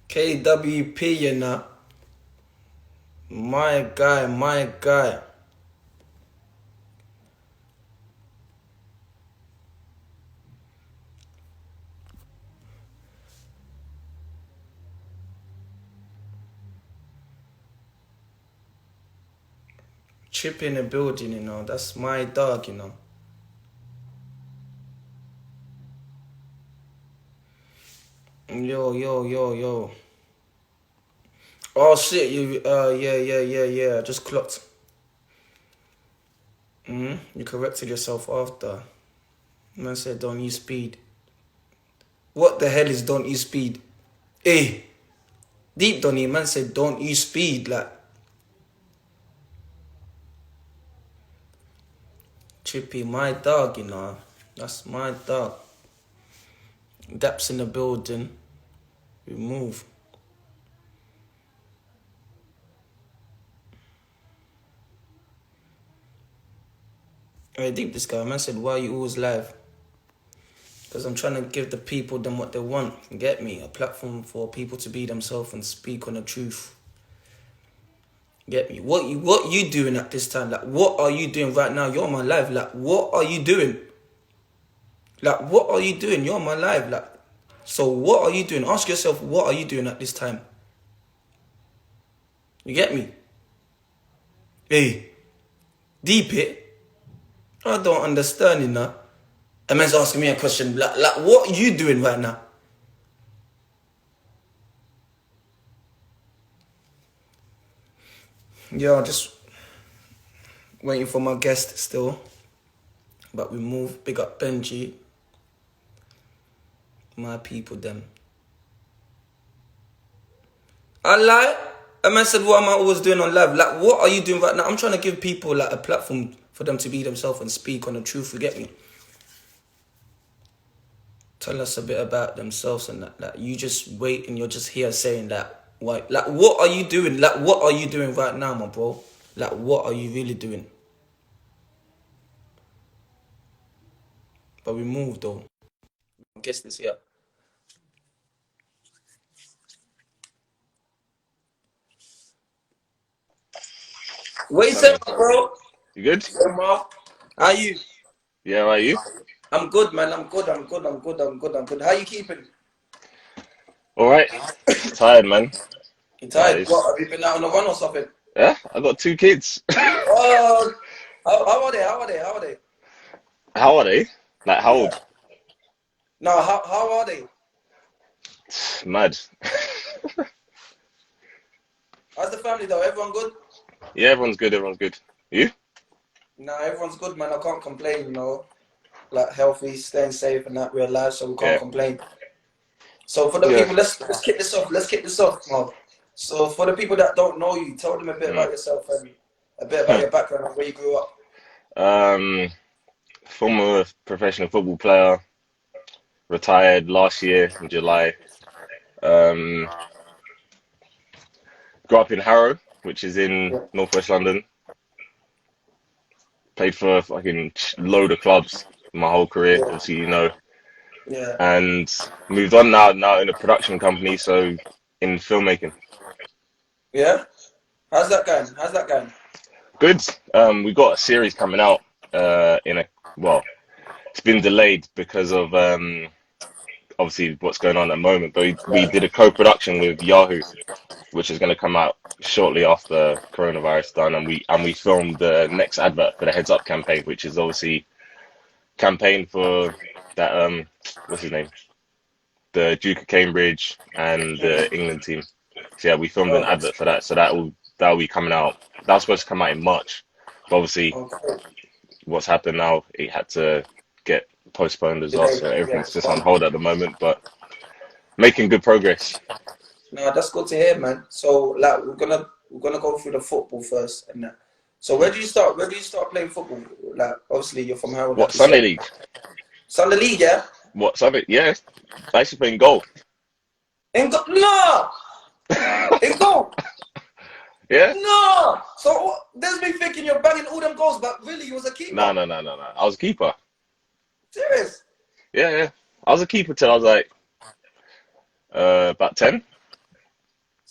KWP, you know. My guy, my guy. Chip in the building, you know. That's my dog, you know. Yo, yo, yo, yo. Oh shit, yeah. I just clocked. You corrected yourself after. Man said don't use speed. What the hell is don't use speed? Hey, deep Donny, man said don't use speed, like Chippy, my dog, you know. That's my dog. Daps in the building. We move. Hey, deep this guy, man said, why are you always live? Because I'm trying to give the people them what they want. Get me? A platform for people to be themselves and speak on the truth. Get me? What you doing at this time? Like, what are you doing right now? You're on my live. Like, what are you doing? Like, what are you doing? You're on my live. Like, so what are you doing? Ask yourself, what are you doing at this time? You get me? Hey, deep it. I don't understand, you know. A man's asking me a question. Like, what are you doing right now? Yeah, just waiting for my guest still. But we move. Big up Benji. My people, them. I lie. A man said, what am I always doing on live? Like, what are you doing right now? I'm trying to give people like a platform for them to be themselves and speak on the truth. You get me? Tell us a bit about themselves and that. Like, you just wait and you're just here saying that. Why? Like, what are you doing? Like, what are you doing right now, my bro? Like, what are you really doing? But we moved though. I guess this here. What you saying, Sammy, bro? you good? Yeah, Mark. How you? Yeah, how are you? I'm good, man. I'm good. How you keeping? All right. Tired, man. You Like tired? What? it's Have you been out on a run or something? yeah. I got two kids. Oh, how are they? How are they? How are they? How are they? Like how Yeah. old? No, how are they? Mad. How's the family though? Everyone good? Yeah, everyone's good. Everyone's good. You? Nah, everyone's good, man. I can't complain, you know. Like healthy, staying safe, and that we're alive, so we can't Yeah. complain. So for the Yeah. people, let's kick this off. Let's kick this off, Mark. So for the people that don't know you, tell them a bit Mm. about yourself and a bit about your background and where you grew up. um, Former professional football player, retired last year in July. Um, Grew up in Harrow, which is in Yeah. northwest London. Played for a fucking load of clubs my whole career, Yeah. obviously, you know. Yeah. And moved on now in a production company, so in filmmaking. Yeah? How's that going? How's that going? Good. We got a series coming out in a well, it's been delayed because of obviously what's going on at the moment. But we did a co-production with Yahoo, which is going to come out shortly after coronavirus done, and we filmed the next advert for the Heads Up campaign, which is obviously campaign for that what's his name, the Duke of Cambridge and the England team. So yeah, we filmed an Oh, advert for that, so that'll be coming out. That was supposed to come out in March, but obviously okay. what's happened now, it had to get postponed as well. Delayed. So Yeah. everything's just on hold at the moment, but making good progress. No, that's good to hear, man. So like we're gonna go through the football first and that. So where Mm. do you start? Where do you start playing football? Like obviously you're from Harold, like What you said. Sunday League? Sunday League, yeah? What Sunday? Yeah, I actually playing goal. No! In goal! Yeah? No! So there's me thinking you're banging all them goals, but really you was a No, keeper. no, no, no, no. I was a keeper. Serious? Yeah, yeah. I was a keeper till I was like about 10.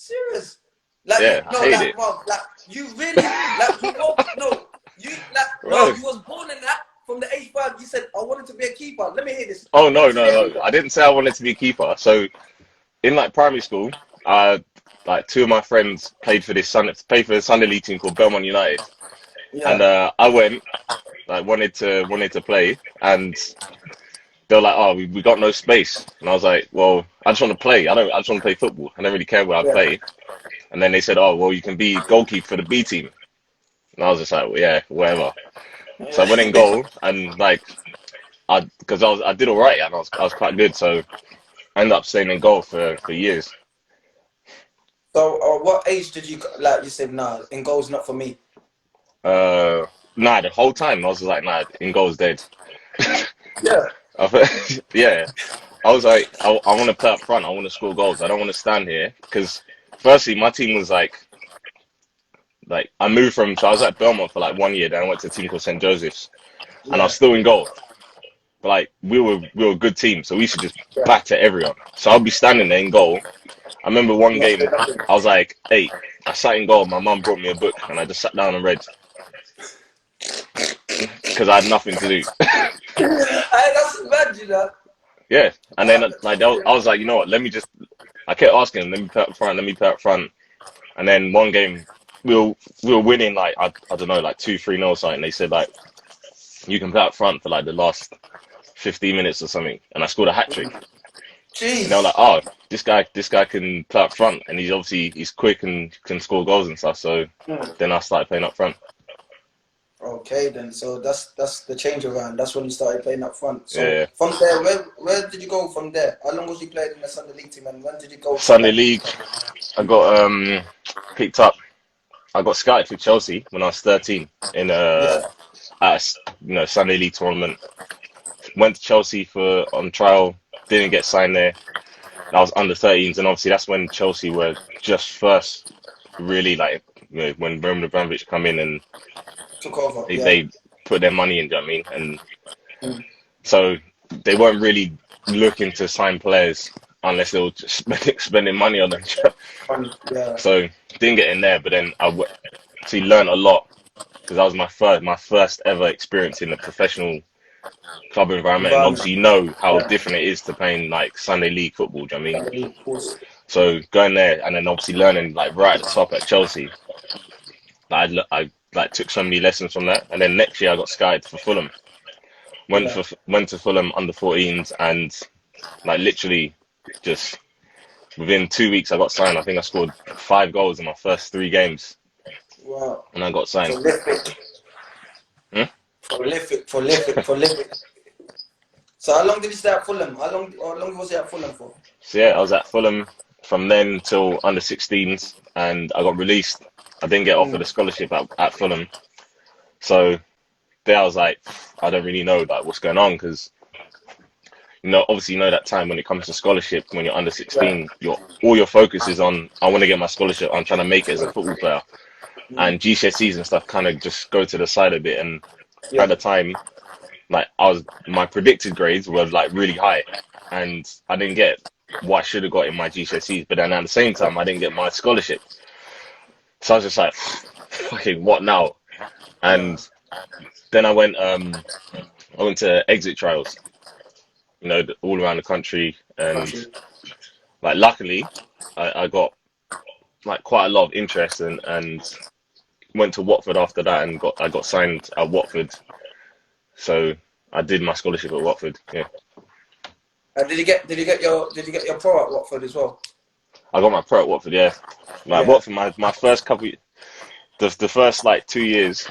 Serious. Like you Yeah, I no, hated like it, bro, like you really like you woke no, you like no, bro. you was born in that from the age 5, you said I wanted to be a keeper. Let me hear this. Oh You wanted no, to be no, a no. keeper. I didn't say I wanted to be a keeper. So in like primary school, like two of my friends played for the Sunday League team called Belmont United, and Yeah, I went like wanted to play, and they were like, "Oh, we got no space," and I was like, "Well, I just want to play. I just want to play football. I don't really care where I yeah, play." And then they said, "Oh, well, you can be goalkeeper for the B team," and I was just like, well, "Yeah, whatever." So I went in yeah. goal, and like because I did all right, and I was quite good, so I ended up staying in goal for years. So, what age did you like? You said, "Nah, in goal's not for me." Uh, nah, the whole time I was just like, nah, in goal's dead. Yeah, Yeah, I was like, I want to play up front. I want to score goals. I don't want to stand here because, firstly, my team was like I moved from so I was at Belmont for like 1 year. Then I went to a team called St. Joseph's, and I was yeah, still in goal. But like we were a good team, so we should just yeah. batter everyone. So I'll be standing there in goal. I remember one Not say game, nothing. I was like 8. I sat in goal. My mum brought me a book, and I just sat down and read because I had nothing to do. Hey, that's bad, you know. Yeah, and then like I Yeah. was like, you know what? I kept asking him, let me play up front, let me play up front. And then one game, we were winning like I don't know, like 2-3-0 or something. They said like you can play up front for like the last 15 minutes or something, and I scored a hat trick. And they were like, Jeez. oh, this guy can play up front, and he's quick and can score goals and stuff. So Hmm. then I started playing up front. Okay, then. So that's the change around. That's when you started playing up front. Yeah, So yeah. from there, where did you go from there? How long was you playing in the Sunday League team, and when did you go to Sunday like? League, I got picked up. I got scouted for Chelsea when I was 13 in Yeah. Sunday League tournament. Went to Chelsea for on trial, didn't get signed there. I was under 13s, and obviously that's when Chelsea were just first really like when Roman Abramovich come in and Took over. Yeah. they put their money in. Do you know what I mean? And Mm. so they weren't really looking to sign players unless they were just spending money on them. Yeah. So didn't get in there, but then actually learned a lot because that was my first ever experience in a professional club environment, and Environment. obviously you know how Yeah. different it is to playing like Sunday League football. Do you know what I mean? Sunday League, of course. So going there and then obviously learning like right at the top at Chelsea, I like took so many lessons from that. And then next year I got scouted for Fulham. Yeah. Went to Fulham under 14s, and like literally just within 2 weeks I got signed. I think I scored 5 goals in my first 3 games, Wow. and I got signed. Prolific. Hmm? Prolific. Prolific. Prolific. So how long did you stay at Fulham? How long was you at Fulham for? So yeah, I was at Fulham from then till under 16s, and I got released. I didn't get offered a Mm. scholarship at Fulham, so there I was like, I don't really know like what's going on because obviously that time when it comes to scholarship when you're under Yeah. 16, all your focus is on I want to get my scholarship. I'm trying to make it as a football player, Mm. and GCSEs and stuff kind of just go to the side a bit. And at Yeah. the time, like my predicted grades were like really high, and I didn't get what I should have got in my GCSEs. But then at the same time, I didn't get my scholarship, so I was just like, fucking what now? Yeah. And then I went to exit trials, all around the country, and Country. like luckily, I got like quite a lot of interest and went to Watford after that and I got signed at Watford. So I did my scholarship at Watford. Yeah, And did you get your pro at Watford as well? I got my pro at Watford. Yeah, like Yeah. Watford, my first couple, the first like 2 years,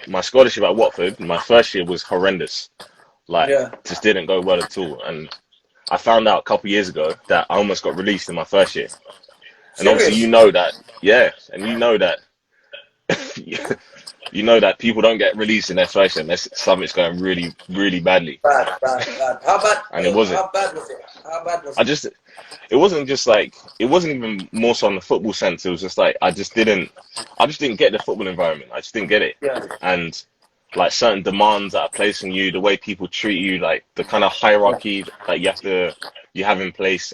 my scholarship at Watford, my first year was horrendous. Like Yeah. just didn't go well at all. And I found out a couple years ago that I almost got released in my first year. And obviously Serious? yeah, and you know that people don't get released in their first year unless something's going really, really badly. Bad, bad, bad. How bad? And it wasn't. How bad was it? How bad was I it? just it wasn't just like it wasn't even more so on the football sense. It was just like I just didn't get the football environment. I just didn't get it. Yeah. And like certain demands that are placed on you, the way people treat you, like the kind of Yeah. hierarchy that you have in place.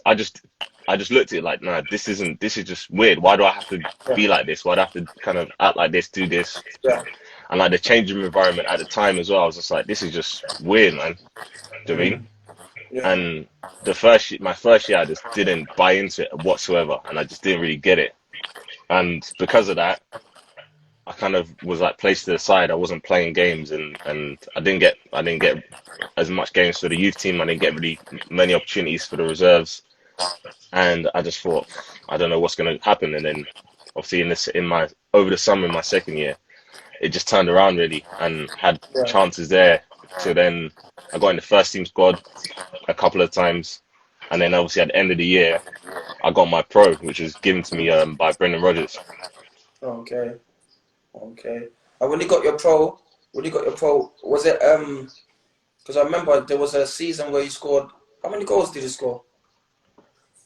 I just looked at it like, nah, this is just weird. Why do I have to Yeah. be like this? Why do I have to kind of act like this, do this? Yeah. And like the changing environment at the time as well, I was just like, this is just weird, man. Do you know what I mean? Mm. Yeah. And my first year, I just didn't buy into it whatsoever, and I just didn't really get it. And because of that, I kind of was like placed to the side. I wasn't playing games, and I didn't get as much games for the youth team. I didn't get really many opportunities for the reserves, and I just thought, I don't know what's going to happen. And then obviously in my over the summer in my second year, it just turned around really, and had Yeah. chances there. So then I got in the first team squad a couple of times, and then obviously at the end of the year, I got my pro, which was given to me by Brendan Rodgers. Okay. Okay. And when you got your pro, was it because I remember there was a season where you scored. How many goals did you score?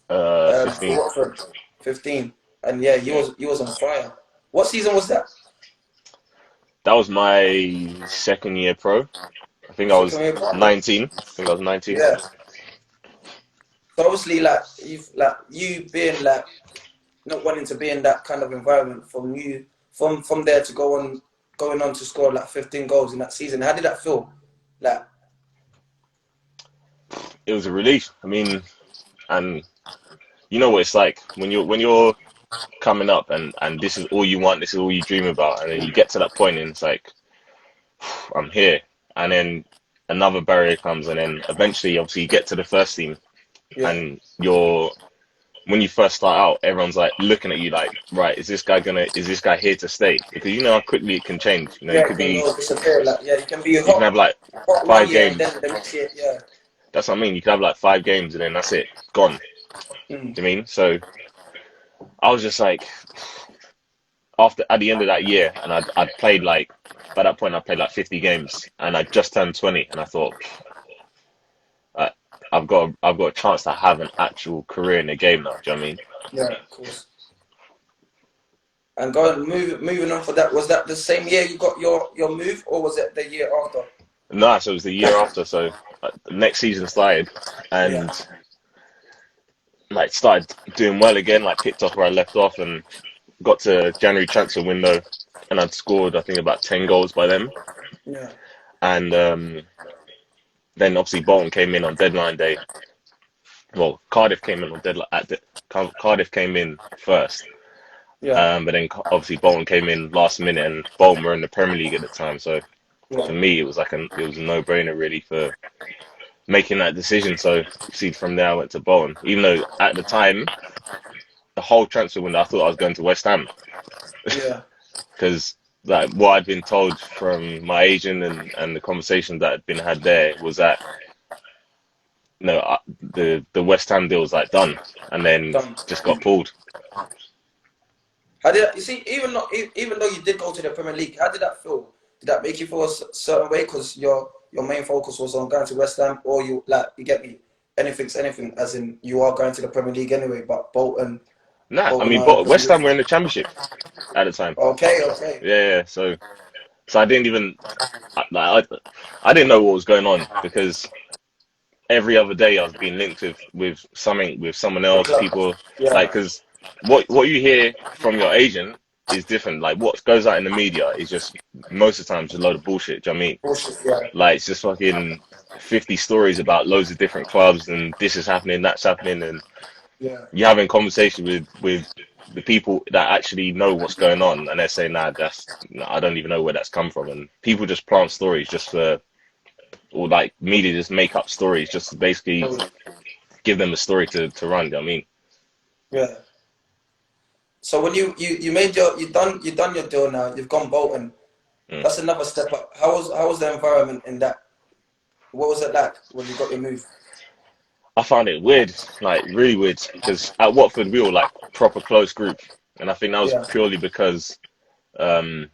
15. For Watford, 15. And yeah, Yeah, you was on fire. What season was that? that was my second year pro. I think I Second was year pro. 19. I think I was 19. Yeah. So obviously, like you being like not wanting to be in that kind of environment from there to going on to score like 15 goals in that season. How did that feel? Like It was a relief. I mean, and you know what it's like when you're coming up and this is all you want, this is all you dream about, and then you get to that point and it's like, I'm here, and then another barrier comes, and then eventually, obviously, you get to the first team, yeah, and you're when you first start out, everyone's like looking at you like, right, is this guy here to stay? Because you know how quickly it can change. You know, yeah, it can go disappear. Like yeah, you can be you can have like hot one five year and games. then the next year, yeah. That's what I mean. You can have like 5 games and then that's it, gone. Mm, Do you mean? So I was just like, after at the end of that year, and I'd played like by that point I played like 50 games, and I just turned 20, and I thought, uh, I've got a chance to have an actual career in the game now. Do you know what I mean? yeah, of course. And going moving on for that, was that the same year you got your move, or was it the year after? No, so it was the year after. So the next season started, Yeah, and like started doing well again. Like picked up where I left off, and got to January transfer window, and I'd scored I think about 10 goals by then. yeah, And then obviously Bolton came in on deadline day. Well, Cardiff came in on deadline Cardiff came in first. yeah, But then obviously Bolton came in last minute, and Bolton were in the Premier League at the time. So yeah, for me, it was like it was a no-brainer really for making that decision. So see, from there I went to Bolton, even though at the time the whole transfer window I thought I was going to West Ham yeah, because like what I'd been told from my agent and the conversations that had been had there was that no, the West Ham deal was like done, and then done. just got pulled. How did that, you see? Even though you did go to the Premier League, how did that feel? Did that make you feel a certain way? Because your main focus was on going to West Ham, or you get me? Anything's anything, as in you are going to the Premier League anyway. But Nah, I Bolton mean, are but obviously West Ham were in the Championship at the time. okay, okay, Yeah. So I didn't even I didn't know what was going on because every other day I was being linked with something with someone the else. club, People like yeah, because what you hear from your agent is different. Like what goes out in the media is just most of the time just a load of bullshit. Do you know what I mean? bullshit, yeah, Like it's just fucking 50 stories about loads of different clubs and this is happening, that's happening, and yeah, you're having conversations with the people that actually know what's going on, and they're saying, "Nah, I don't even know where that's come from." And people just plant stories just for, or like media just make up stories just to basically give them a story to run. You know what I mean? yeah. So when you made you done your deal now, you've gone Bolton. Mm. That's another step up. How was the environment in that? What was it like when you got your move? I found it weird, like really weird, because at Watford we were like proper close group, and I think that was Yeah, purely because um,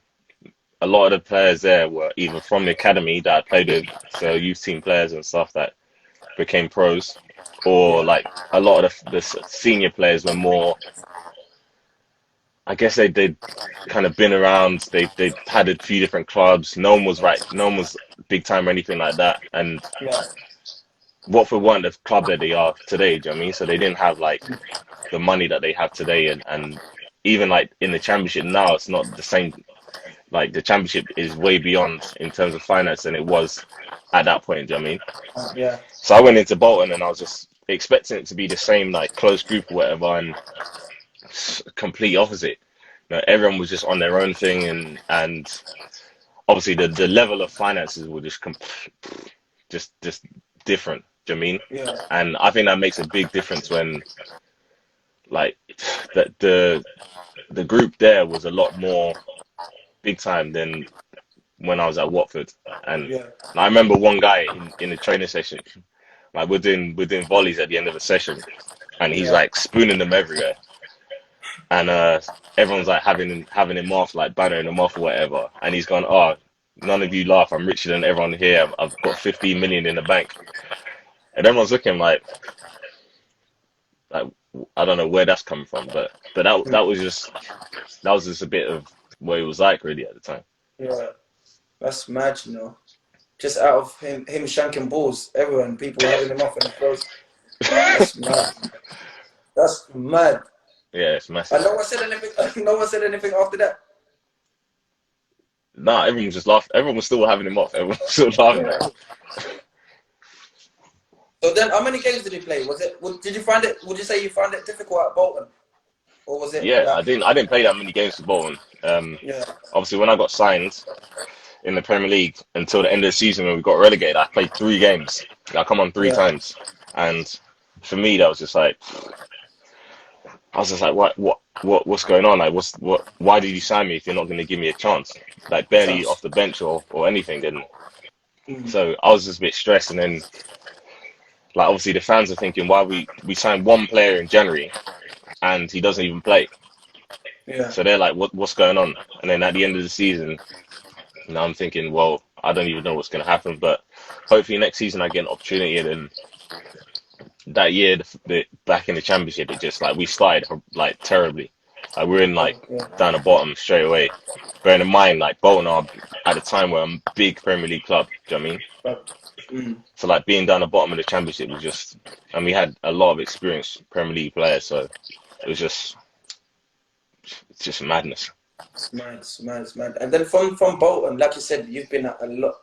a lot of the players there were either from the academy that I played with, so youth team players and stuff that became pros, or yeah, like a lot of the senior players were more. I guess they'd kind of been around. They had a few different clubs. No one was right. No one was big time or anything like that. And yeah, Watford weren't the club that they are today. Do you know what I mean? So they didn't have like the money that they have today, and even like in the Championship now, it's not the same. Like the Championship is way beyond in terms of finance than it was at that point. Do you know what I mean? Yeah, So I went into Bolton and I was just expecting it to be the same like close group or whatever, and complete opposite. Everyone was just on their own thing, and obviously the level of finances were just different. Do you know what I mean? yeah, And I think that makes a big difference when like the group there was a lot more big time than when I was at Watford. And yeah, I remember one guy in the training session, like we're doing volleys at the end of a session, and he's yeah. like spooning them everywhere, and everyone's like having him off, like bannering him off or whatever, and he's gone, oh, none of you laugh, I'm richer than everyone here, I've got 15 million in the bank, and everyone's looking like I don't know where that's coming from, but that was just a bit of what it was like really at the time. Yeah. That's mad, you know. Just out of him shanking balls, everyone, people were having him off in the clothes. That's mad. That's mad. Yeah, it's And massive. no one said anything. No one said anything after that. Nah, everyone was just laughing. Everyone was still having him off. Everyone was still laughing at him. Yeah. So then, how many games did he play? Was it? Did you find it? Would you say you found it difficult at Bolton, or was it Yeah, I like? didn't. I didn't play that many games for Bolton. Yeah, Obviously, when I got signed in the Premier League until the end of the season when we got relegated, I played 3 games. I come on three yeah, times, and for me, that was just like I was just like, what's going on? Like, what? Why did you sign me if you're not going to give me a chance? Like, barely off chance. the bench or anything. And Mm. so I was just a bit stressed. And then, like, obviously, the fans are thinking, why we signed one player in January and he doesn't even play. Yeah, So they're like, what's going on? And then at the end of the season, I'm thinking, well, I don't even know what's going to happen. But hopefully next season I get an opportunity. And then that year, back in the Championship, it just like we started like terribly. Like we're in like yeah, down the bottom straight away. Bearing in mind, like Bolton are at the time were a big Premier League club. Do you know what I mean? but, So like being down the bottom of the Championship was just, and we had a lot of experienced Premier League players, so it was just it's just madness. it's mad. And then from Bolton, like you said, you've been at a lot,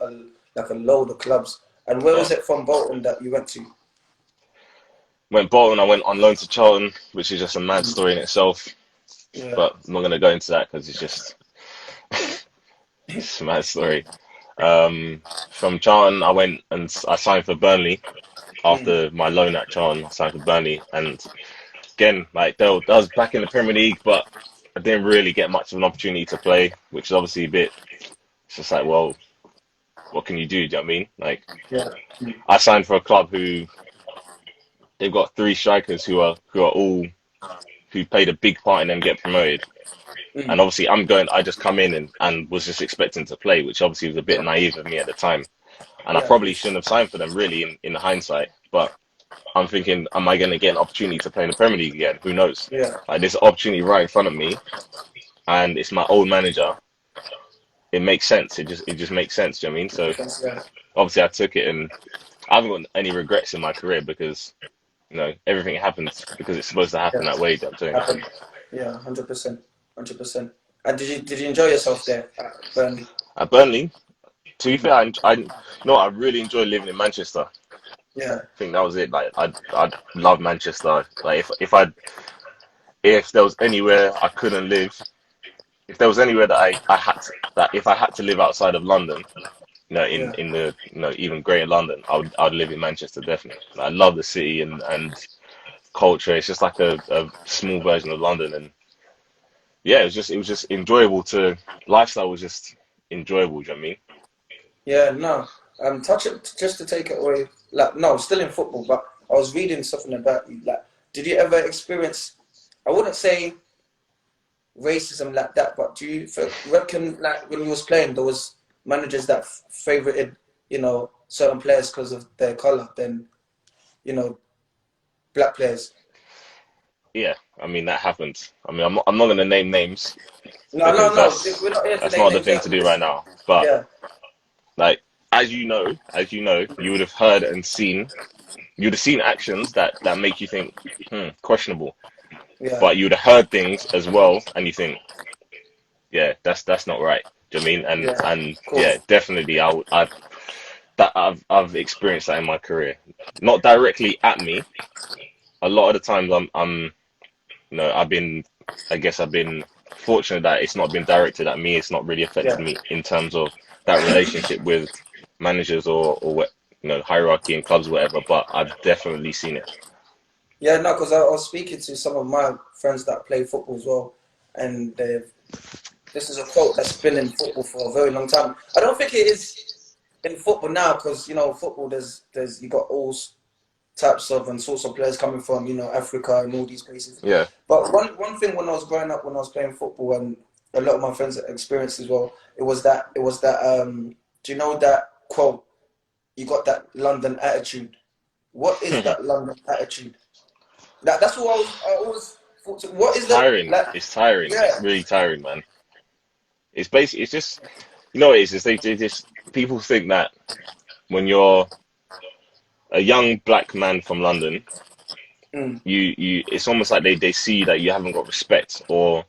like a load of clubs. And where Yeah. was it from Bolton that you went to? Went Bolton, I went on loan to Charlton, which is just a mad story in itself. Yeah, But I'm not gonna go into that because it's a mad story. From Charlton, I went and I signed for Burnley mm, after my loan at Charlton. I signed for Burnley, and again, like that was back in the Premier League, but I didn't really get much of an opportunity to play, which is obviously a bit. It's just like, well, what can you do? Do you know what I mean? Like, yeah, mm, I signed for a club who they've got 3 strikers who are all who played a big part in them get promoted. And mm, obviously, I just come in and was just expecting to play, which obviously was a bit naive of me at the time. And I yeah, probably shouldn't have signed for them really in hindsight. But I'm thinking, am I going to get an opportunity to play in the Premier League again? Who knows? yeah. Like this opportunity right in front of me, and it's my old manager. It makes sense. It just makes sense. Do you know what I mean? So Yeah. obviously I took it, and I haven't got any regrets in my career because everything happens because it's supposed to happen that Yes. way. Do you know what I'm saying? Happened. Yeah, 100%. 100%. And did you enjoy yourself there at Burnley? At Burnley, to be fair, I really enjoyed living in Manchester. I Yeah, think that was it. Like I love Manchester. Like if there was anywhere I couldn't live, if there was anywhere that I had to, that if I had to live outside of London, in yeah, the even Greater London, I would live in Manchester definitely. I love the city and culture. It's just like a small version of London, and yeah, it was just enjoyable to lifestyle was just enjoyable. Do you know what I mean? yeah. No, touch it just to take it away. Like, no, still in football, but I was reading something about you. Like, did you ever experience? I wouldn't say racism like that, but do you reckon like when you was playing, there was managers that favorited, certain players because of their color, than you know black players? Yeah, I mean that happened. I mean I'm not going to name names No, no, because no. We're not here to that's name not the names. thing Yeah, to we're do right just now. But yeah, like as you know, you would have heard and seen. you'd have seen actions that make you think, questionable. Yeah, But you'd have heard things as well, and you think, yeah, that's not right. Do you know what I mean? yeah, And of yeah, course. definitely, I've experienced that in my career. Not directly at me. A lot of the times, I'm I've been, I guess I've been fortunate that it's not been directed at me. It's not really affected Yeah, me in terms of that relationship with managers or what, hierarchy in clubs, or whatever. But I've definitely seen it. yeah. No, because I was speaking to some of my friends that play football as well, and this is a quote that's been in football for a very long time. I don't think it is in football now because football there's you got all types of and sorts of players coming from Africa and all these places. Yeah. But one thing when I was growing up, when I was playing football, and a lot of my friends experienced as well, it was that do you know that quote? You got that London attitude. What is that London attitude? That's what I always thought. What is that Tiring. like? It's tiring. Yeah. It's really tiring, man. It's basically, it's just, what it is they just, people think that when you're a young black man from London, Mm, it's almost like they see that you haven't got respect, or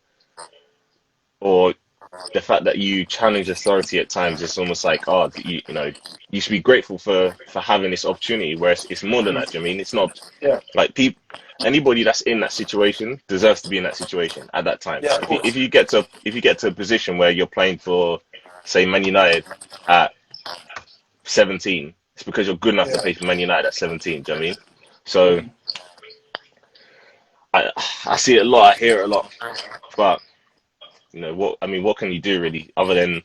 the fact that you challenge authority at times. It's almost like, oh, you should be grateful for having this opportunity, whereas it's more than that. Do you know what I mean? It's not yeah. like people. Anybody that's in that situation deserves to be in that situation at that time. Yeah. Of If you course. if you get to a position where you're playing for, say, Man United at 17, it's because you're good enough to Yeah. play for Man United at 17. Do you know what I mean? So Mm, I I see it a lot, I hear it a lot, but what can you do really, other than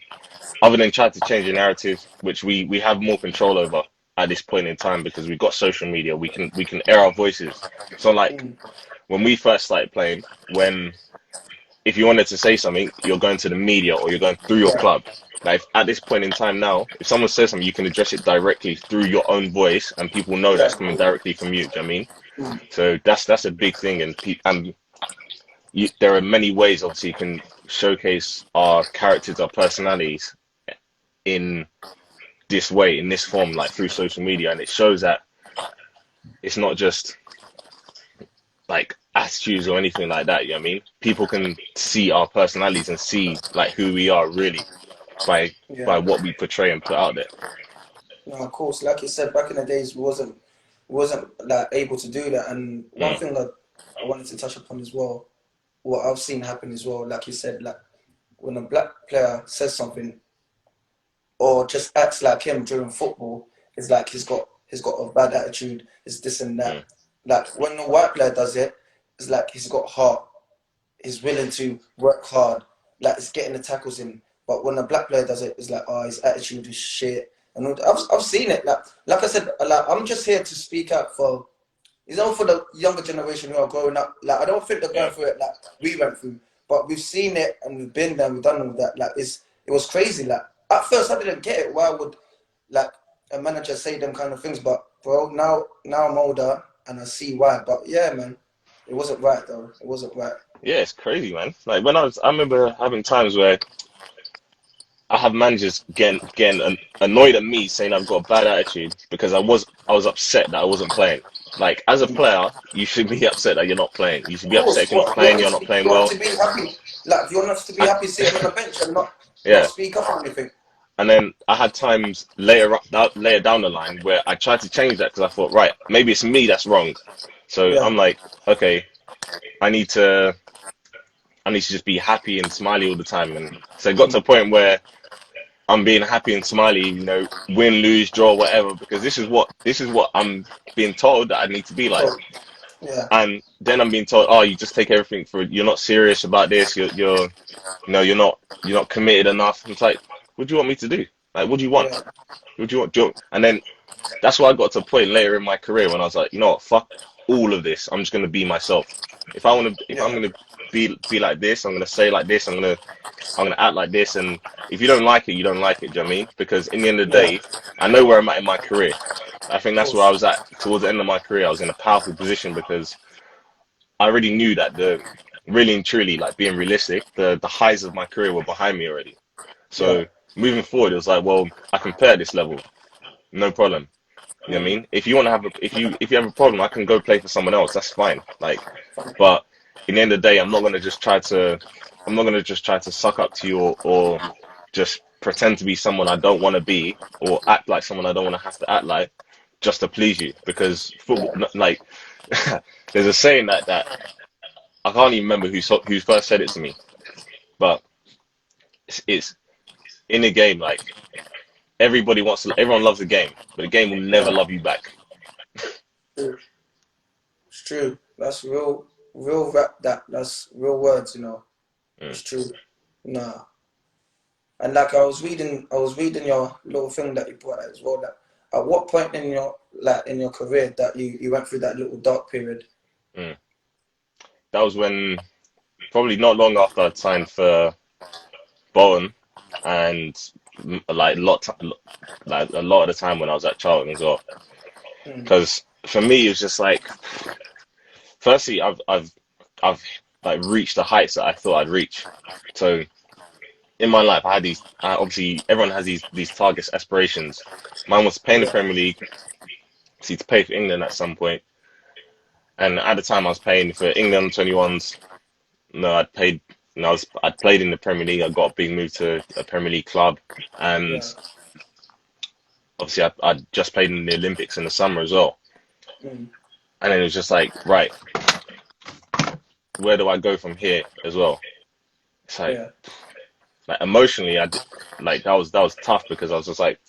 try to change the narrative, which we have more control over at this point in time because we've got social media. We can air our voices. So like mm, when we first started playing, when if you wanted to say something, you're going to the media or you're going through your yeah. club. Like at this point in time now, if someone says something, you can address it directly through your own voice, and people know Yeah. that's Of coming course. directly from you. Do you know what I mean? Mm, So that's a big thing, and there are many ways, obviously, you can showcase our characters, our personalities in this way, in this form, like through social media, and it shows that it's not just like attitudes or anything like that. You know what I mean? People can see our personalities and see like who we are really by yeah. what we portray and put out there. No, of course. Like you said, back in the days, we wasn't like able to do that. And one Mm, thing that I wanted to touch upon as well, what I've seen happen as well, like you said, like when a black player says something or just acts like him during football, it's like he's got a bad attitude. It's this and mm, that. Like when a white player does it, it's like he's got heart. He's willing to work hard. Like it's getting the tackles in. But when a black player does it, it's like, oh, his attitude is shit. And I've seen it. Like I said, like I'm just here to speak out for for the younger generation who are growing up. Like I don't think they're going yeah. through it like we went through, but we've seen it and we've been there. We've done all that. Like it was crazy. Like at first I didn't get it. Why would like a manager say them kind of things? But bro, now I'm older and I see why. But yeah, man, it wasn't right though. It wasn't right. Yeah, it's crazy, man. Like I remember having times where I have managers getting annoyed at me saying I've got a bad attitude because I was upset that I wasn't playing. Like as a player, you should be upset that you're not playing. You should Of be upset course, if you're not what you playing, want you're to not be, playing you want well. to be happy. Like you want us to be And happy sitting on the bench and not yeah, speak up or anything. and then I had times later down the line where I tried to change that because I thought, right, maybe it's me that's wrong. So Yeah. I'm like, okay, I need to I need to just be happy and smiley all the time. And so it got to a point where I'm being happy and smiley, win, lose, draw, whatever, because this is what I'm being told that I need to be like. So yeah, And then I'm being told, oh, you just take everything you're not serious about this. You're not committed enough. It's like, what do you want me to do? Like, what do you want? yeah, What do you want? And then that's why I got to a point later in my career when I was like, you know what, fuck all of this. I'm just gonna be myself. If I'm yeah, gonna be like this, I'm gonna say like this. I'm gonna act like this. And if you don't like it, you don't like it. Do you know what I mean? Because in the end of the yeah. day, I know where I'm at in my career. I think Of that's where I course. was at towards the end of my career. I was in a powerful position because I already knew that the really and truly, like being realistic, the highs of my career were behind me already. Yeah, So moving forward, it was like, well, I can play at this level, no problem. You know what I mean? If you want to have if you have a problem, I can go play for someone else. That's fine. Like, but in the end of the day, I'm not gonna just try to suck up to you or just pretend to be someone I don't want to be or act like someone I don't want to have to act like just to please you. Because football, Yeah, like, there's a saying that I can't even remember who first said it to me, but it's in a game. Like, everyone loves the game, but the game will never yeah. love you back. True. It's true. That's real rap. That's real words. Mm, It's true. Nah. And like I was reading your little thing that you put out as well. That at what point in your career that you went through that little dark period? mm. That was when probably not long after I'd signed for Bolton, and like a lot of the time when I was at Charlton as well. Mm, Because for me, it was just like, firstly, I've like reached the heights that I thought I'd reach. So in my life, I had these. Obviously, everyone has these targets, aspirations. Mine was to play in the yeah, Premier League, see to play for England at some point. And at the time, I was playing for England 21s. No, I'd played. No, I'd played in the Premier League. I got a big move to a Premier League club, and yeah. obviously, I'd just played in the Olympics in the summer as well. Mm, And then it was just like, right, where do I go from here as well? It's yeah, like emotionally, like that was tough because I was just like,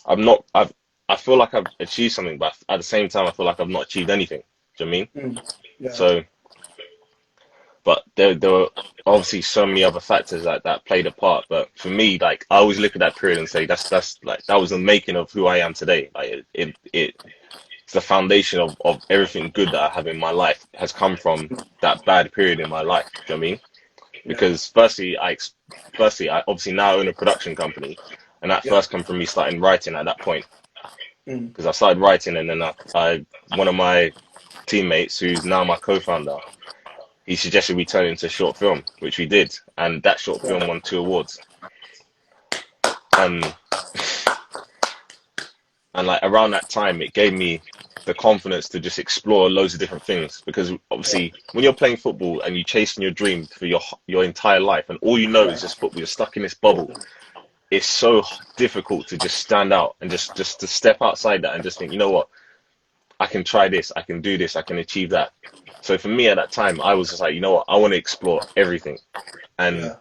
I'm not, I feel like I've achieved something, but at the same time, I feel like I've not achieved anything. Do you know what I mean? yeah, So, but there were obviously so many other factors that played a part. But for me, like I always look at that period and say that's like that was the making of who I am today. Like it's the foundation of everything good that I have in my life has come from that bad period in my life. Do you know what I mean? yeah, Because firstly, I obviously now own a production company, and that yeah. first come from me starting writing at that point. Mm, Because I started writing, and then I one of my teammates, who's now my co-founder, he suggested we turn it into a short film, which we did, and that short film yeah, won 2 awards. And and like around that time, it gave me the confidence to just explore loads of different things. Because yeah, obviously, when you're playing football and you're chasing your dream for your entire life, and all you know yeah, is just football, you're stuck in this bubble. It's so difficult to just stand out and just to step outside that and just think, you know what, I can try this, I can do this, I can achieve that. So for me at that time, I was just like, you know what, I want to explore everything. And yeah,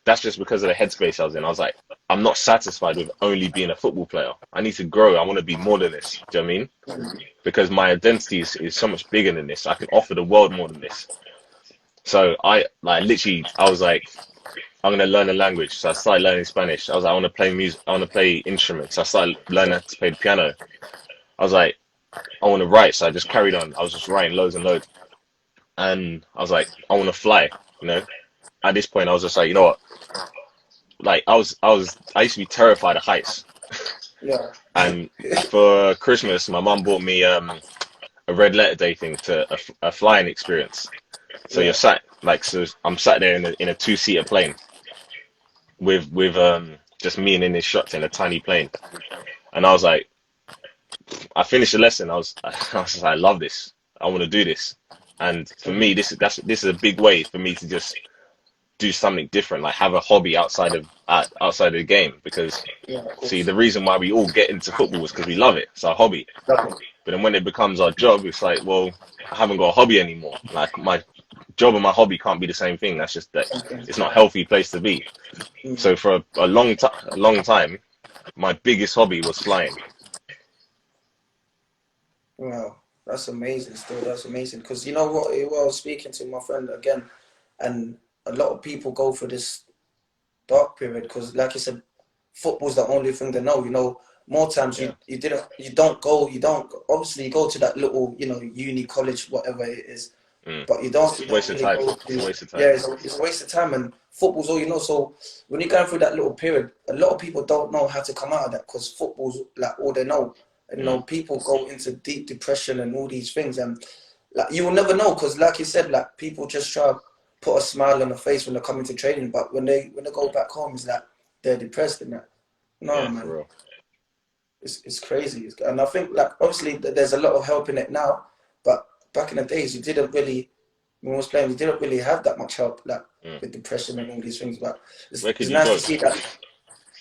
that's just because of the headspace I was in. I was like, I'm not satisfied with only being a football player. I need to grow. I want to be more than this. Do you know what I mean? Because my identity is so much bigger than this. I can offer the world more than this. So I like literally, I was like, I'm gonna learn a language. So I started learning Spanish. I was like, I want to play music. I want to play instruments. So I started learning how to play the piano. I was like, I want to write. So I just carried on. I was just writing loads and loads. And I was like, I want to fly. You know, at this point, I was just like, you know what? Like I used to be terrified of heights. yeah, And for Christmas, my mum bought me a red letter day thing to a flying experience. So you're yeah, sat like so I'm sat there in a two-seater plane with just me and in this shot in a tiny plane. And I was like, I finished the lesson. I was just like, I love this. I want to do this. And for me, this is a big way for me to just do something different, like have a hobby outside of the game. Because yeah, of see, course. the reason why we all get into football is because we love it. It's our hobby. Definitely. But then when it becomes our job, it's like, well, I haven't got a hobby anymore. Like my job and my hobby can't be the same thing. That's just that Okay. it's not a healthy place to be. Mm. So for a long time, my biggest hobby was flying. Wow, that's amazing. Still, that's amazing. Because you know what? I was speaking to my friend again, and a lot of people go for this dark period because, like you said, football's the only thing they know. More times Yeah. you don't obviously you go to that little uni college whatever it is, Mm. but It's you a don't waste of really time. go It's a to waste of yeah time. it's a waste of time and football's all you know. So when you're going through that little period, a lot of people don't know how to come out of that because football's like all they know. And, Mm. people go into deep depression and all these things, and like you will never know because, like you said, like people just try to put a smile on their face when they're coming to training, but when they go back home, it's like they're depressed and that. No, Yeah, for man, real. it's crazy. And I think like obviously there's a lot of help in it now, but back in the days you didn't really when I was playing, you didn't really have that much help like Mm. with depression and all these things. But Where could it's you nice to go? see that.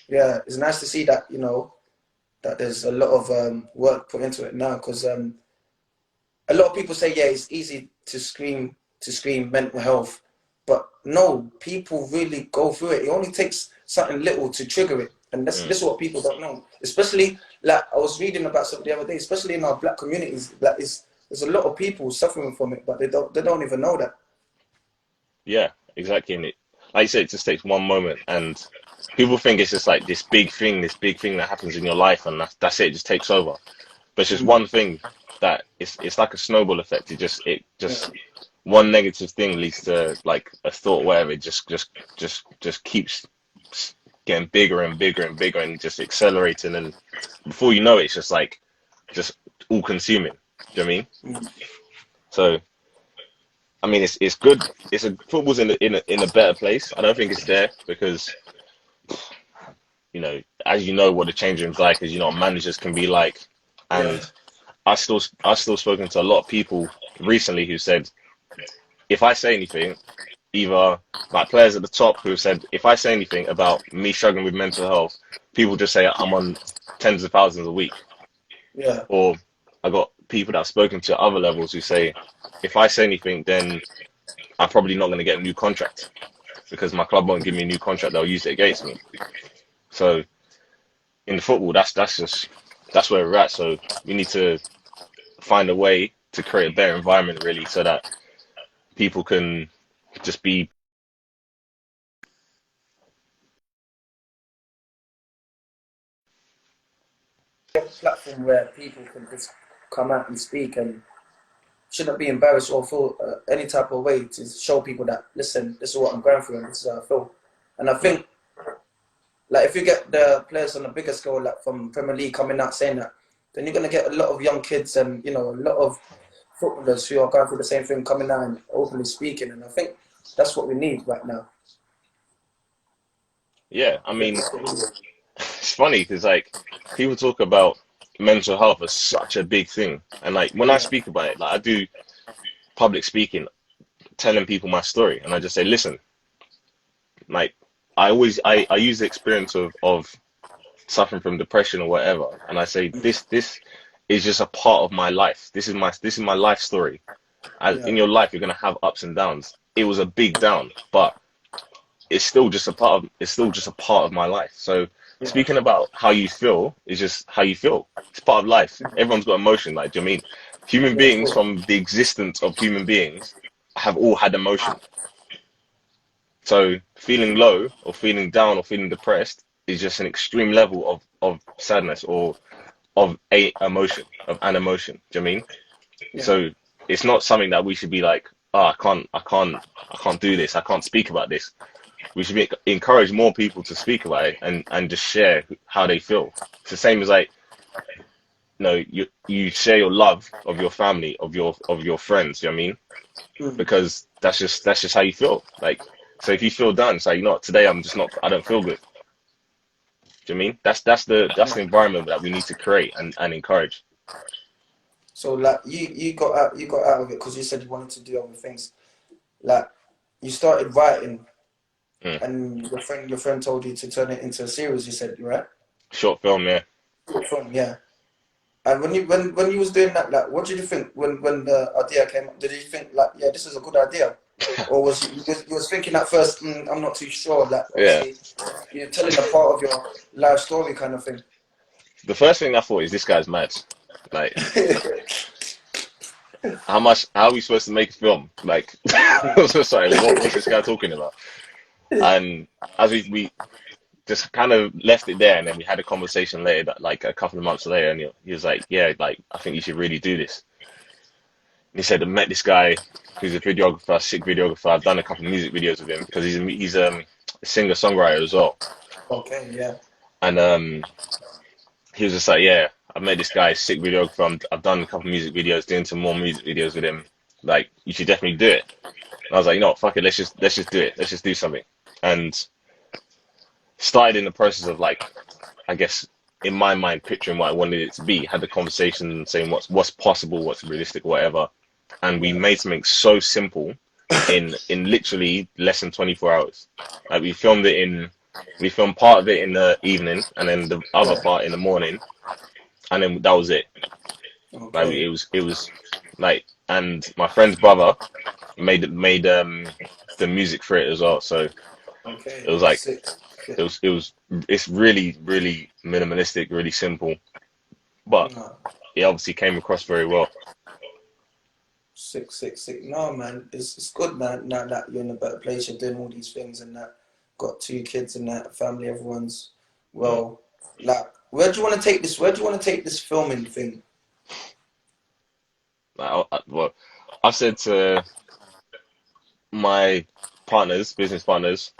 Yeah, it's nice to see that that there's a lot of work put into it now because a lot of people say yeah it's easy to scream mental health, but no, people really go through it. It only takes something little to trigger it, and Mm. this is what people don't know. Especially like I was reading about something the other day, especially in our black communities, that is there's a lot of people suffering from it, but they don't even know that. Yeah, exactly. And it, like you said, it just takes one moment, and people think it's just like this big thing that happens in your life, and that's it. It just takes over. But it's just Mm, one thing that it's like a snowball effect. It yeah, just one negative thing leads to like a thought, whatever. It just keeps getting bigger and bigger and bigger, and just accelerating. And before you know it, it's just like just all consuming. Do you know what I mean? mm, So I mean, it's good. It's a football's in a better place. I don't think it's there because as you know what the change room's like, as you know what managers can be like, yeah, and I still spoken to a lot of people recently who said if I say anything, either like players at the top who have said if I say anything about me struggling with mental health, people just say I'm on tens of thousands a week, yeah, or I got people that I've spoken to at other levels who say if I say anything, then I'm probably not going to get a new contract because my club won't give me a new contract. They'll use it against me. So in the football, that's where we're at. So we need to find a way to create a better environment, really, so that people can just be. a platform where people can just come out and speak and shouldn't be embarrassed or feel any type of way to show people that listen, this is what I'm going through and this is how I feel. And I Mm, think like if you get the players on a bigger scale, like from Premier League coming out saying that, then you're gonna get a lot of young kids and a lot of footballers who are going through the same thing coming out and openly speaking. And I think that's what we need right now. yeah, I I think mean, that's what we need. it's funny because like people talk about mental health as such a big thing, and like when I Yeah, speak about it, like I do public speaking, telling people my story, and I just say, listen, like I use the experience of suffering from depression or whatever, and I say this is just a part of my life. This is my life story. As yeah, in your life, you're gonna have ups and downs. It was a big down, but it's still just a part of my life. So yeah, speaking about how you feel is just how you feel. It's part of life. Everyone's got emotion. Like, do you know what I mean? Human yeah, of beings, course. from the existence of human beings, have all had emotion. So feeling low or feeling down or feeling depressed is just an extreme level of sadness or of a emotion, of an emotion. Do you know what I mean? Yeah, So it's not something that we should be like, oh, I can't do this. I can't speak about this. We should encourage more people to speak about it and just share how they feel. It's the same as like, you share your love of your family, of your friends. You know what I mean? mm, Because that's just how you feel. Like, so if you feel down, it's like, today I'm just not. I don't feel good. Do you know what I mean? That's yeah. the environment that we need to create and encourage. So like you got out of it because you said you wanted to do other things. Like you started writing, Mm. and your friend told you to turn it into a series. You said right? Short film, yeah. Short film, yeah. And when you was doing that, like, what did you think when the idea came up? Did you think like, yeah, this is a good idea, or you was thinking at first, I'm not too sure. Like, Yeah. obviously, you're telling a part of your life story, kind of thing. The first thing I thought is this guy's mad. Like, how are we supposed to make a film? Like, I was just like, what's this guy talking about? And as we just kind of left it there, and then we had a conversation later, that like a couple of months later, and he was like, yeah, like I think you should really do this. And he said, I met this guy who's a videographer, sick videographer. I've done a couple of music videos with him because he's a singer songwriter as well. Okay, yeah, And he was just like, yeah, I met this guy, sick videographer. I've done a couple of music videos, doing some more music videos with him. Like, you should definitely do it. And I was like, fuck it, let's just do it. Let's just do something. And started in the process of like, I guess in my mind, picturing what I wanted it to be, had the conversation saying what's possible, what's realistic, whatever, and we Yeah. made something so simple in literally less than 24 hours. Like we filmed part of it in the evening, and then the other Yeah. part in the morning, and then that was it. Like Okay. it was like, and my friend's brother made the music for it as well. So it Okay. was like Sick. it Sick. was it was it's really minimalistic, really simple, but No. it obviously came across very well. Sick. Sick. Sick. No, man. It's good, man. Now that you're in a better place, you're doing all these things and that. Got two kids and that family. Everyone's Mm. well. Like, where do you want to take this? Where do you want to take this filming thing? Like, well, I've said to my business partners,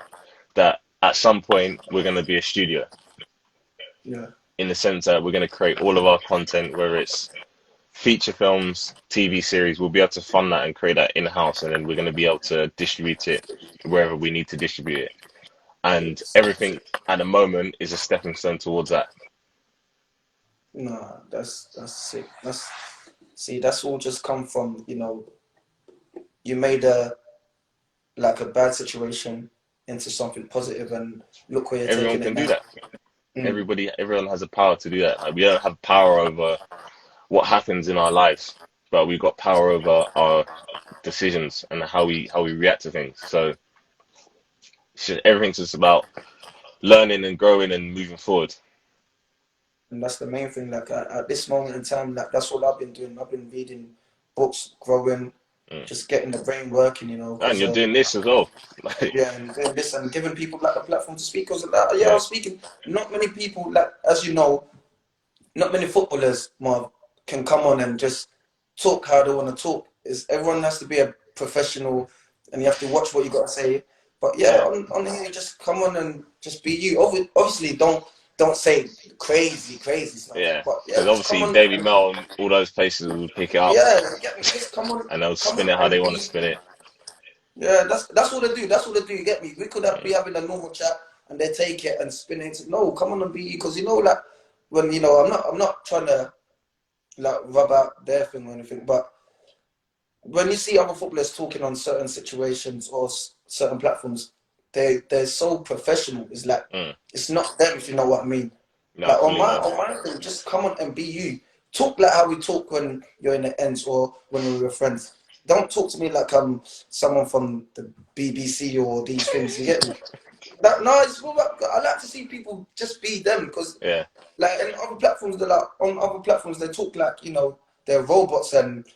that at some point we're going to be a studio Yeah. in the sense that we're going to create all of our content, whether it's feature films, TV series, we'll be able to fund that and create that in-house, and then we're going to be able to distribute it wherever we need to distribute it. And It's, everything at the moment is a stepping stone towards that. nah, that's sick. That's see, that's all just come from, you made a bad situation into something positive, and look where you're Everyone taking it can do now. that. Mm. Everyone has the power to do that. Like, we don't have power over what happens in our lives, but we've got power over our decisions and how we react to things. So everything's just about learning and growing and moving forward. And that's the main thing. Like at this moment in time, like that's all I've been doing. I've been reading books, growing, Mm. just getting the brain working, And because you're doing this as well. Like, yeah, and doing this and giving people like a platform to speak. Because yeah, I yeah, was speaking. Not many people, like as you know, not many footballers, Marv, can come on and just talk how they want to talk. Is everyone has to be a professional, and you have to watch what you got to say. But yeah, yeah, on here, just come on and just be you. Obviously, don't say crazy stuff. yeah. But yeah, Because just come obviously on Daily and Mail and all those places will pick it up yeah, get me. Just and they'll come spin on it how they and want to be. spin it. Yeah, that's what they do. That's what they do. You get me? We could be Mm. having a normal chat and they take it and spin it into no. Come on and be you, because like when I'm not trying to like rub out their thing or anything, but when you see other footballers talking on certain situations or certain platforms, they're so professional. It's like Mm. it's not them, if you know what I mean. No, I Like fully know. on my thing, just come on and be you. Talk like how we talk when you're in the ends or when we're with friends. Don't talk to me like I'm someone from the BBC or these things. You get me? That, no, I like to see people just be them, because Yeah. like in other platforms, they talk like they're robots, and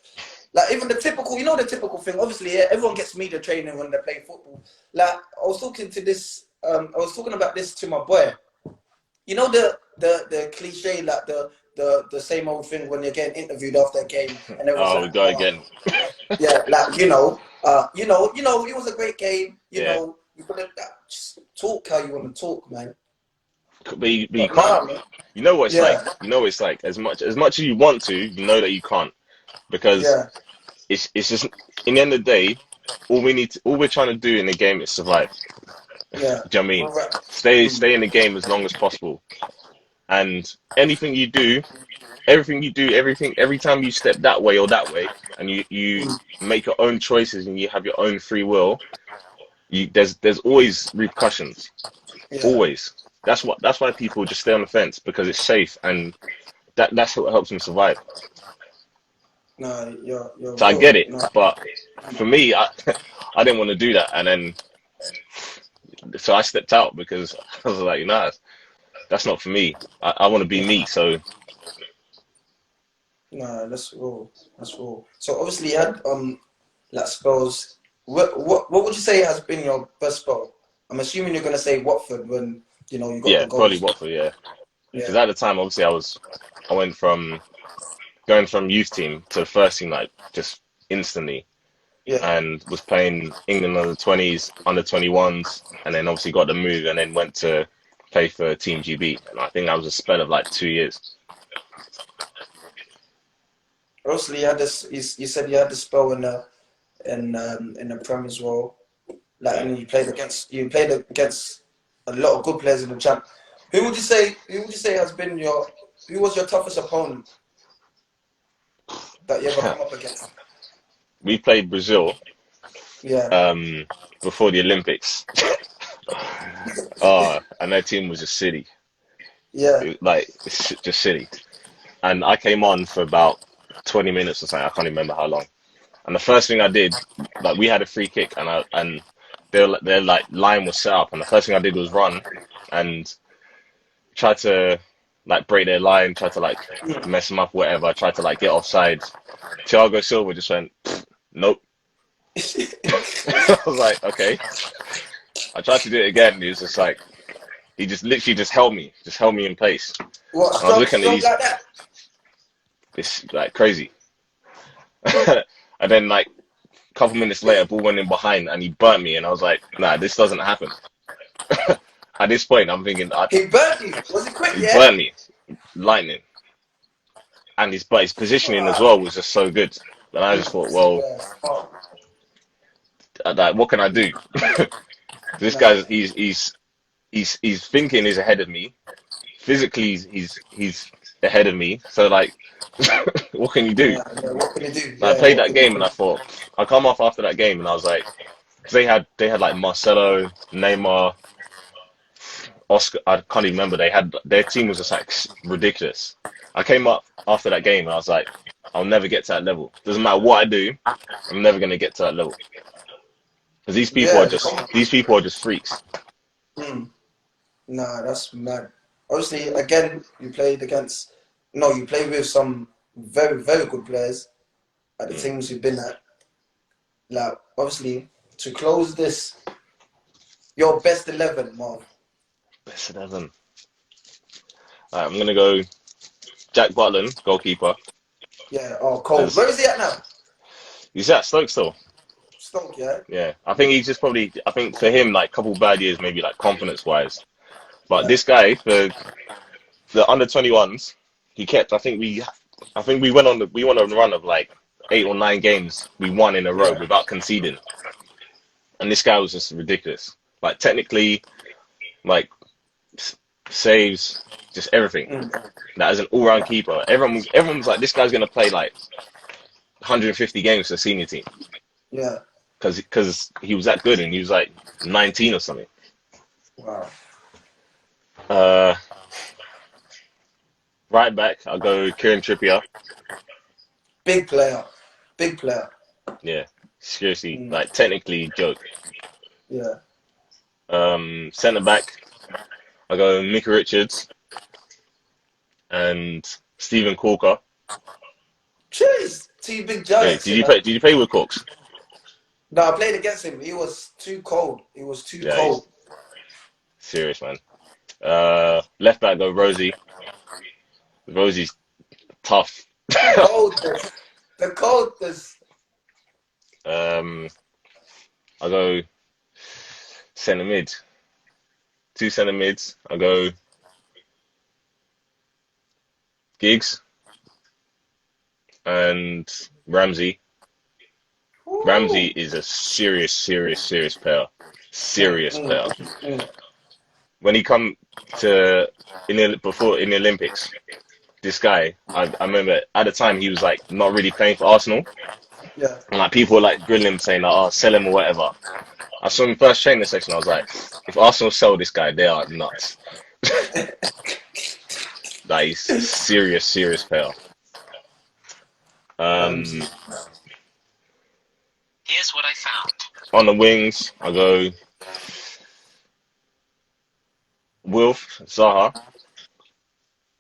like even the typical thing. Obviously, yeah, everyone gets media training when they play football. Like I was talking about this to my boy. You know the cliche, like the same old thing when you're getting interviewed after a game and everyone's Oh, like, we go oh, again. yeah, like it was a great game. Yeah. You could have just talk how you want to talk, man. But you But can't. nah, man. You know what it's like. Yeah, You know what it's like. As much as you want to, you know that you can't, because yeah, it's just, in the end of the day, all we're trying to do in the game is survive. yeah. Do you know what I mean? Well, right. Stay in the game as long as possible. And everything you do, every time you step that way or that way, and you Mm, make your own choices and you have your own free will, there's always repercussions. yeah. Always. That's why people just stay on the fence, because it's safe, and that's what helps them survive. No, you're So I real. get it, No, but for me, I didn't want to do that, and then so I stepped out because I was like, nah, that's not for me. I want to be me. no, So no. That's real. That's real. So obviously you had like spells. What would you say has been your best spell? I'm assuming you're gonna say Watford when you got the yeah, probably goals. Watford, yeah. Because Yeah, at the time, obviously, I went from going from youth team to the first team like just instantly, yeah. and was playing England under 20s, under 21s, and then obviously got the move and then went to play for Team GB. And I think that was a spell of like 2 years. Obviously you had this. You said you had the spell in the Prem as well. Like, Mm. and you played against a lot of good players in the champ. Who would you say has been your? Who was your toughest opponent that you ever come up against? We played Brazil Yeah, um, before the Olympics. And their team was just silly. yeah. It's just silly. And I came on for about 20 minutes or something. I can't even remember how long. And the first thing I did, like we had a free kick, and their like line was set up, and the first thing I did was run and try to like break their line, try to like mess them up, whatever. Try to like get offside. Thiago Silva just went, nope. I was like, okay. I tried to do it again. And he was just like, he just literally just held me in place. And What I was strong, looking at strong like that? this like crazy. And then like a couple minutes later, ball went in behind and he burnt me, and I was like, nah, this doesn't happen. At this point, I'm thinking, He burnt you. Was it quick? he Yeah. burnt me, lightning, and his positioning as well was just so good. And I just thought, well, Yeah. Oh, like, what can I do? This nah. guy's he's thinking he's ahead of me. Physically, he's ahead of me. So like, what can you do? Yeah, yeah. What can you do? And I Yeah. played What that can you game, do? and I thought I come off after that game, and I was like, because they had like Marcelo, Neymar, Oscar. I can't even remember. They had their team was just like ridiculous. I came up after that game, and I was like, I'll never get to that level. Doesn't matter what I do, I'm never gonna get to that level. Because Yeah. Come on. these people are just freaks. Hmm. Nah, that's mad. Obviously, again, you played against. No, you played with some very, very good players at the Mm. teams you've been at. Like, obviously, to close this, your best 11, Marv. Best 11. Alright, I'm gonna go Jack Butland, goalkeeper. Yeah. Oh, cold. Because Where is he at now? he's at Stoke still. Stoke. Yeah. Yeah, I think he's just probably. I think for him, like couple bad years, maybe like confidence wise. But Yeah. this guy for the under 21s, he kept. I think we went on a run of like 8 or 9 games we won in a row Yeah. without conceding, and this guy was just ridiculous. Like technically, like saves, just everything. Mm. That as an all-round keeper, everyone was like, this guy's gonna play like 150 games for the senior team Yeah. because he was that good and he was like 19 or something. Wow. Uh, right back, I'll go Kieran Trippier. Big player. Big player. Yeah, seriously, Mm. like technically joke. Yeah. Centre back, I'll go Micah Richards and Stephen Corker. Cheers. Two big Wait, giants, you know. did you play with Corks? No, I played against him. He was too cold. He was too Yeah, he's cold. serious, man. Left back, go Rosie. Rosie's tough. Coldness. The coldness. Um, I'll go centre mid. 2 centre mids. I'll go Giggs and Ramsey. Ramsey Ooh. is a serious player. Mm, Serious mm, player. mm. When he come to in the Olympics, this guy, I remember at the time he was like not really playing for Arsenal, Yeah. and like people were like grilling him saying like, oh, sell him or whatever. I saw him first training session. I was like, if Arsenal sell this guy, they are nuts. Like he's a serious player. Ramsey. Um, Here's what I found. on the wings, I go Wilf Zaha.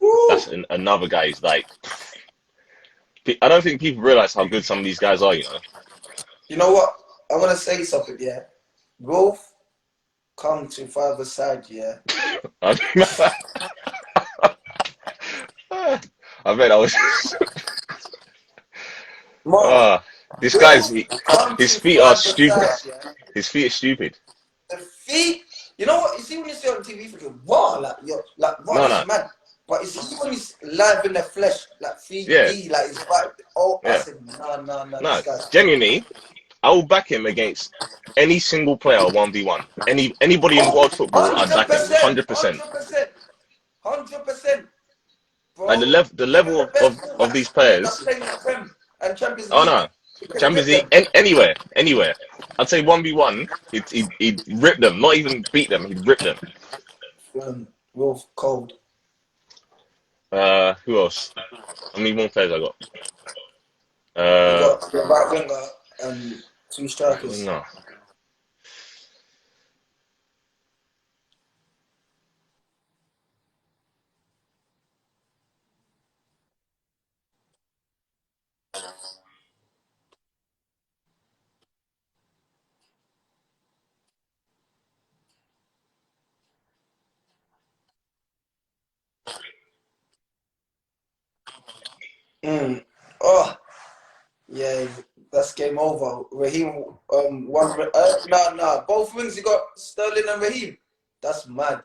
Woo. That's another guy who's like, I don't think people realize how good some of these guys are. You know. You know what? I want to say something, yeah. Wolf, come to father side, yeah. I bet I was. Marv, Ah, this guy's Wolf, come his to feet are father stupid. side, yeah. His feet are stupid. The feet, you know what? You see when you see on TV, thinking, wow, like, you're, like, wow, No, this no, is mad. But you see when he's live in the flesh, like yeah, 3D, like, it's like, oh, I yeah, said, no, no. this guy's. Genuinely, I will back him against any single player 1v1. Anybody in world football, I'd back him 100%, 100%. 100%. 100%, Like bro. the Even level the best of these fullbacks could end up players. playing in the Prem and Champions Oh League. no, You couldn't Champions get League them. anywhere. I'd say 1v1. He'd rip them, not even beat them. He'd rip them. Wolf cold. Who else? How many more players I got? You got the right winger and two Right strikers. winger. Mm. Oh, yeah, that's game over. Raheem one. No. Both wings you got Sterling and Raheem. That's mad.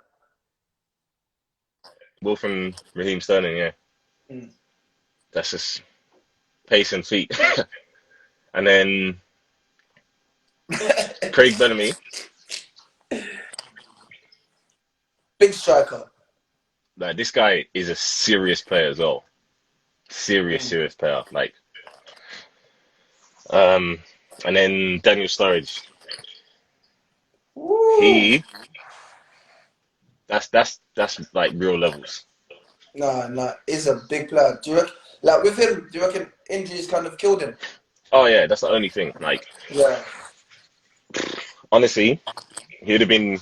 Wolf and Raheem Sterling. Yeah, Mm. that's just pace and feet. And then Craig Bellamy. Big striker. Like this guy is a serious player as well. Mm. Serious player. Like um, and then Daniel Sturridge. Woo. He that's like real levels. Nah, he's a big player. Do you reckon, like with him, do you reckon injuries kind of killed him? Oh yeah, that's the only thing. Like Yeah. honestly, he'd have been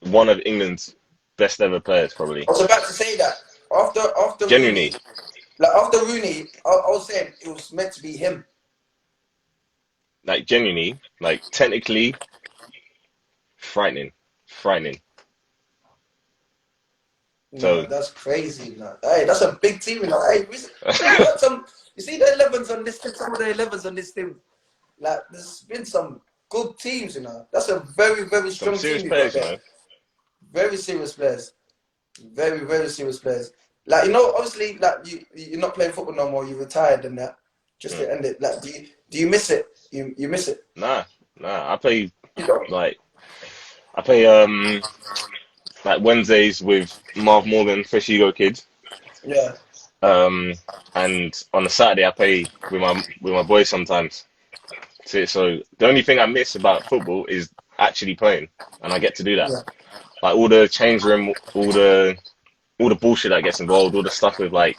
one of England's best ever players probably. I was about to say that. After Genuinely, Rooney, I was saying it was meant to be him. like genuinely, like technically frightening. No, So that's crazy. No. Hey, that's a big team. You know. Hey, we got some. You see the 11s on this team. Some of the 11s on this team. Like, there's been some good teams. You know, that's a very some strong serious team you got players, you there. know. Very serious players. Very serious players. Like obviously, like you're not playing football no more. You retired and that. Just Hmm. to end it. Like, do you miss it? You miss it? Nah, nah. I play You don't. like I play like Wednesdays with Marv Morgan, Fresh Ego Kids. Yeah. Um, and on a Saturday I play with my boys sometimes. So the only thing I miss about football is actually playing, and I get to do that. Yeah. Like all the change room, all the bullshit that gets involved, all the stuff with like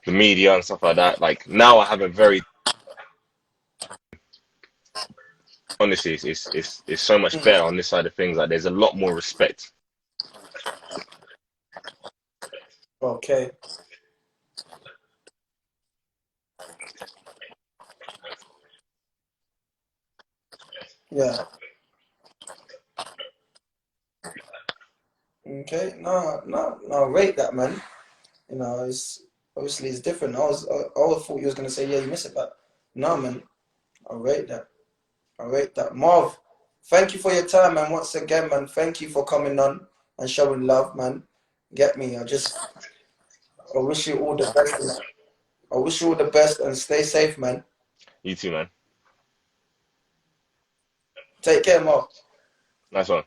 the media and stuff like that. Like now I have a very honestly, it's so much Mm. better on this side of things. Like there's a lot more respect. Okay. Yeah. Okay. No. Rate that, man. It's obviously it's different. I thought you was gonna say yeah, you miss it, but no, man. I rate that. I rate that. Marv, thank you for your time, man. Once again, man, thank you for coming on and showing love, man. Get me? I wish you all the best. I wish you all the best and stay safe, man. You too, man. Take care, Marv. Nice one.